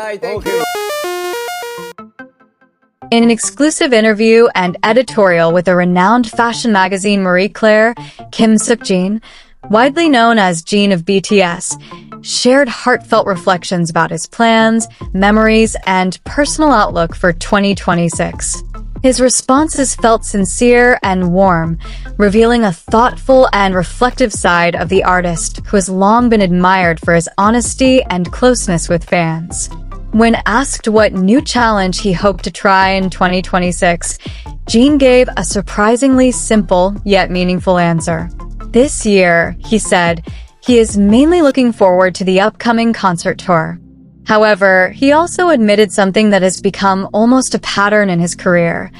Alright, thank you. In an exclusive interview and editorial with a renowned fashion magazine Marie Claire, Kim Seokjin, widely known as Jjin of BTS, shared heartfelt reflections about his plans, memories, and personal outlook for 2026. His responses felt sincere and warm, revealing a thoughtful and reflective side of the artist who has long been admired for his honesty and closeness with fans. When asked what new challenge he hoped to try in 2026, Jjin gave a surprisingly simple yet meaningful answer. This year, he said, he is mainly looking forward to the upcoming concert tour. However, he also admitted something that has become almost a pattern in his career.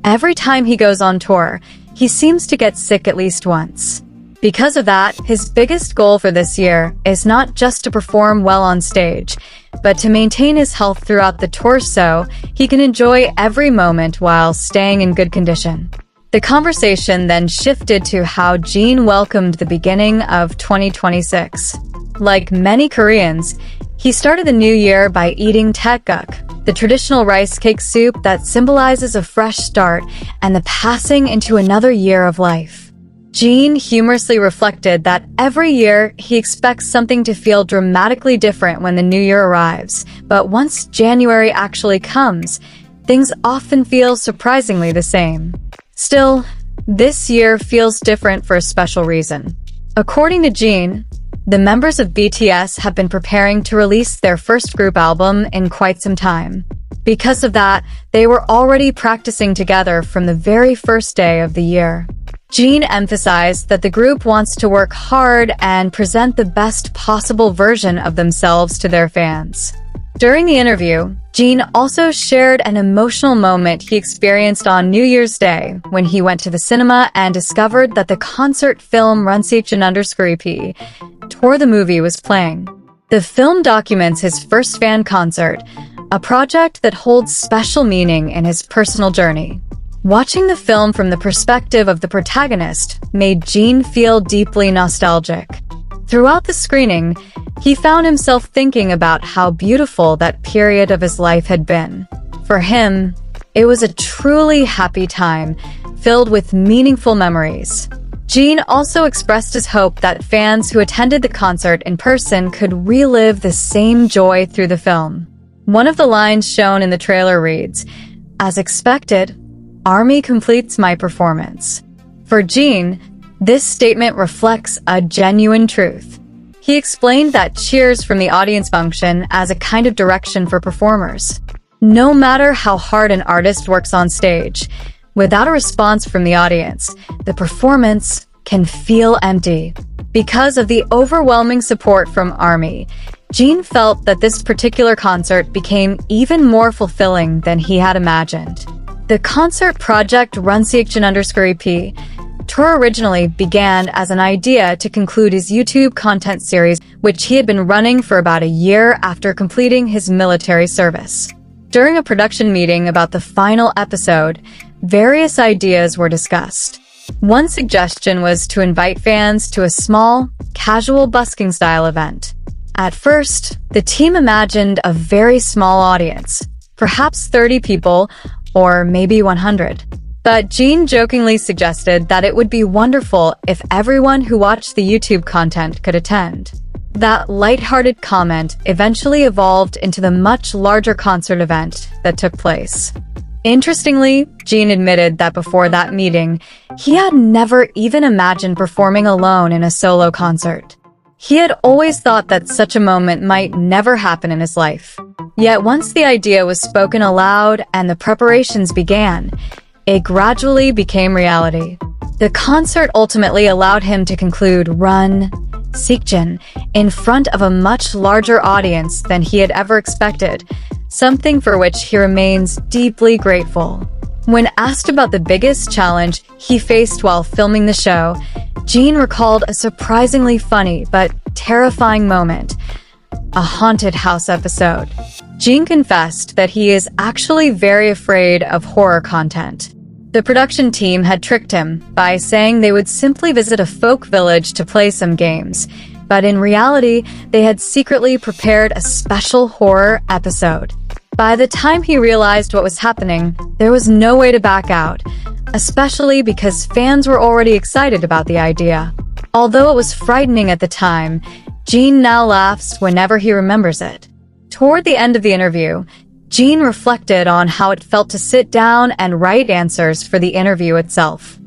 Every time he goes on tour, he seems to get sick at least once. Because of that, his biggest goal for this year is not just to perform well on stage, but to maintain his health throughout the tour so he can enjoy every moment while staying in good condition. The conversation then shifted to how Jjin welcomed the beginning of 2026. Like many Koreans, he started the new year by eating taekguk, the traditional rice cake soup that symbolizes a fresh start and the passing into another year of life. Jjin humorously reflected that every year he expects something to feel dramatically different when the new year arrives, but once January actually comes, things often feel surprisingly the same. Still, this year feels different for a special reason. According to Jjin, the members of BTS have been preparing to release their first group album in quite some time. Because of that, they were already practicing together from the very first day of the year. Jjin emphasized that the group wants to work hard and present the best possible version of themselves to their fans. During the interview, Jjin also shared an emotional moment he experienced on New Year's Day when he went to the cinema and discovered that the concert film Reupload Tour the Movie was playing. The film documents his first fan concert, a project that holds special meaning in his personal journey. Watching the film from the perspective of the protagonist made Jjin feel deeply nostalgic. Throughout the screening, he found himself thinking about how beautiful that period of his life had been. For him, it was a truly happy time, filled with meaningful memories. Jjin also expressed his hope that fans who attended the concert in person could relive the same joy through the film. One of the lines shown in the trailer reads, "As expected, ARMY completes my performance." For Jjin, this statement reflects a genuine truth. He explained that cheers from the audience function as a kind of direction for performers. No matter how hard an artist works on stage, without a response from the audience, the performance can feel empty. Because of the overwhelming support from ARMY, Jjin felt that this particular concert became even more fulfilling than he had imagined. The concert project Reupload tour originally began as an idea to conclude his YouTube content series, which he had been running for about a year after completing his military service. During a production meeting about the final episode, various ideas were discussed. One suggestion was to invite fans to a small, casual busking-style event. At first, the team imagined a very small audience, perhaps 30 people, or maybe 100. But Jjin jokingly suggested that it would be wonderful if everyone who watched the YouTube content could attend. That lighthearted comment eventually evolved into the much larger concert event that took place. Interestingly, Jjin admitted that before that meeting, he had never even imagined performing alone in a solo concert. He had always thought that such a moment might never happen in his life. Yet once the idea was spoken aloud and the preparations began, it gradually became reality. The concert ultimately allowed him to conclude Run, Seokjin in front of a much larger audience than he had ever expected, something for which he remains deeply grateful. When asked about the biggest challenge he faced while filming the show, Jjin recalled a surprisingly funny but terrifying moment, a haunted house episode. Jjin confessed that he is actually very afraid of horror content. The production team had tricked him by saying they would simply visit a folk village to play some games, but in reality, they had secretly prepared a special horror episode. By the time he realized what was happening, there was no way to back out, especially because fans were already excited about the idea. Although it was frightening at the time, Jjwan now laughs whenever he remembers it. Toward the end of the interview, Jjwan reflected on how it felt to sit down and write answers for the interview itself.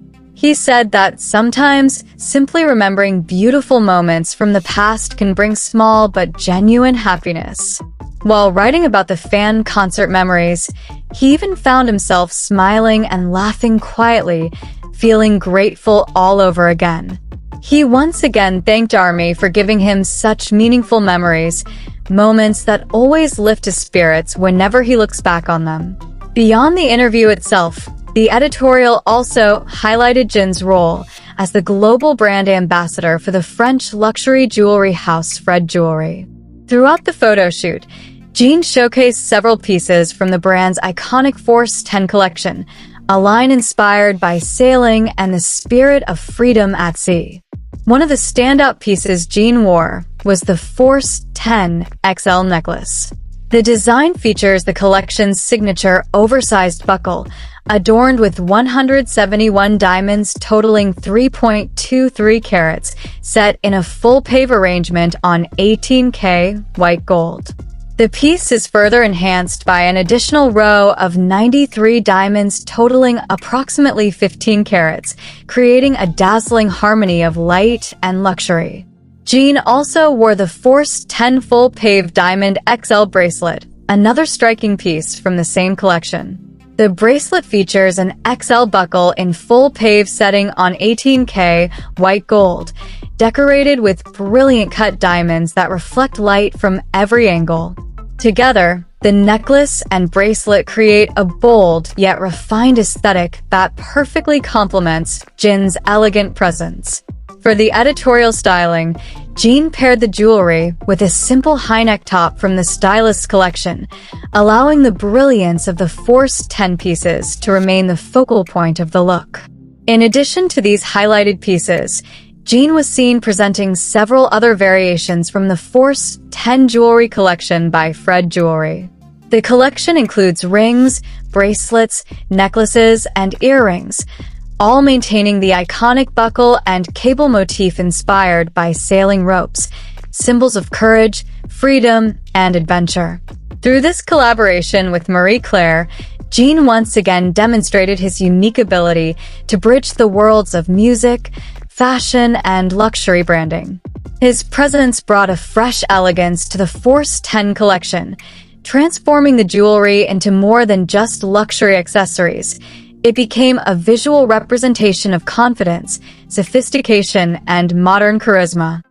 He said that sometimes simply remembering beautiful moments from the past can bring small but genuine happiness. While writing about the fan concert memories, he even found himself smiling and laughing quietly, feeling grateful all over again. He once again thanked ARMY for giving him such meaningful memories, moments that always lift his spirits whenever he looks back on them. Beyond the interview itself, the editorial also highlighted Jjwan's role as the global brand ambassador for the French luxury jewelry house Fred Jewelry. Throughout the photo shoot, Jjwan showcased several pieces from the brand's iconic Force 10 collection, a line inspired by sailing and the spirit of freedom at sea. One of the standout pieces Jjwan wore was the Force 10 XL necklace. The design features the collection's signature oversized buckle, adorned with 171 diamonds totaling 3.23 carats, set in a full pave arrangement on 18K white gold. The piece is further enhanced by an additional row of 93 diamonds totaling approximately 15 carats, creating a dazzling harmony of light and luxury. Jjwan also wore the Force 10 full pave diamond XL bracelet, another striking piece from the same collection. The bracelet features an XL buckle in full pave setting on 18K white gold, decorated with brilliant cut diamonds that reflect light from every angle. Together, the necklace and bracelet create a bold yet refined aesthetic that perfectly complements Jjwan's elegant presence. For the editorial styling, Jjwan paired the jewelry with a simple high-neck top from the stylist's collection, allowing the brilliance of the Force 10 pieces to remain the focal point of the look. In addition to these highlighted pieces, Jjwan was seen presenting several other variations from the Force 10 jewelry collection by Fred Jewelry. The collection includes rings, bracelets, necklaces, and earrings, all maintaining the iconic buckle and cable motif inspired by sailing ropes, symbols of courage, freedom, and adventure. Through this collaboration with Marie Claire, Jjwan once again demonstrated his unique ability to bridge the worlds of music, fashion, and luxury branding. His presence brought a fresh elegance to the Force 10 collection, transforming the jewelry into more than just luxury accessories. It became a visual representation of confidence, sophistication, and modern charisma.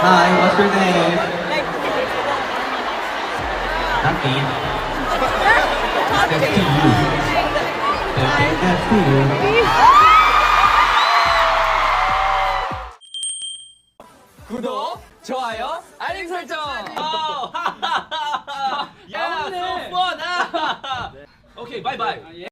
Hi, what's your name? Not me. That's to you. That's to you. 구독, 좋아요, 알림 설정! Okay, bye bye.